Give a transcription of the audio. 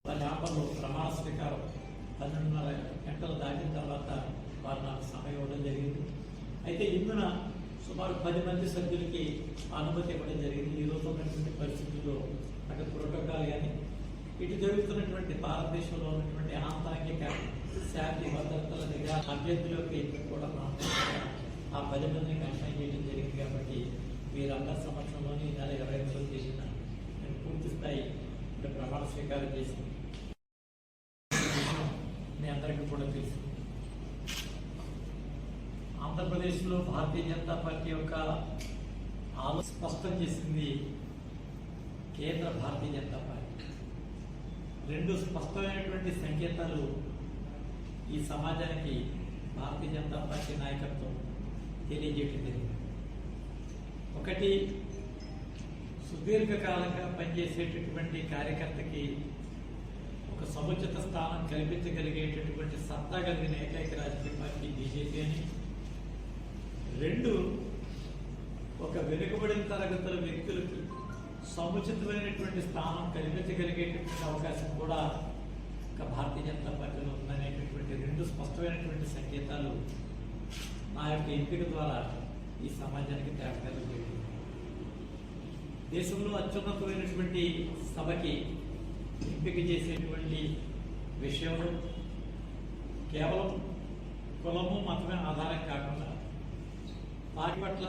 చేపలు ప్రమాణ స్వీకారం 12:30 గంటలు దాటిన తర్వాత వారు నాకు సమయం ఇవ్వడం జరిగింది. అయితే ఇందున సుమారు 10 మంది సభ్యులకి అనుమతి ఇవ్వడం జరిగింది. ఈ రోజు ఉన్నటువంటి పరిస్థితుల్లో అటు ప్రోటోకాల్ కానీ ఇటు జరుగుతున్నటువంటి భారతదేశంలో ఉన్నటువంటి ఆంతరంగిక శాంతి భద్రతల దగ్గర అభ్యర్థులకు కూడా ఆ 10 మందిని కన్ఫైన్ చేయడం జరిగింది. కాబట్టి వీరందరి సమక్షంలోని ఈ నెల 29వ తేదీన నేను పూర్తి స్థాయి ప్రమాణ స్వీకారం చేసి మీ అందరికీ కూడా తెలుసు. ఆంధ్రప్రదేశ్లో భారతీయ జనతా పార్టీ యొక్క స్పష్టం చేసింది కేంద్ర భారతీయ జనతా పార్టీ. 2 స్పష్టమైనటువంటి సంకేతాలు ఈ సమాజానికి భారతీయ జనతా పార్టీ నాయకత్వం తెలియజేయడం జరిగింది. ఒకటి, సుదీర్ఘకాలంగా పనిచేసేటటువంటి కార్యకర్తకి ఒక సముచిత స్థానం కల్పించగలిగేటటువంటి సత్తా కలిగిన ఏకైక రాజకీయ పార్టీ బీజేపీ అని. 2, ఒక వెనుకబడిన తరగతుల వ్యక్తులకి సముచితమైనటువంటి స్థానం కల్పించగలిగేటటువంటి అవకాశం కూడా ఒక భారతీయ జనతా పార్టీలో ఉందనేటటువంటి 2 స్పష్టమైనటువంటి సంకేతాలు నా యొక్క ఎంపిక ద్వారా ఈ సమాజానికి తేగలిగింది. దేశంలో అత్యున్నతమైనటువంటి సభకి ఎంపిక చేసేటువంటి విషయంలో కేవలం కులము మతమే ఆధారం కాకుండా పార్టీ పట్ల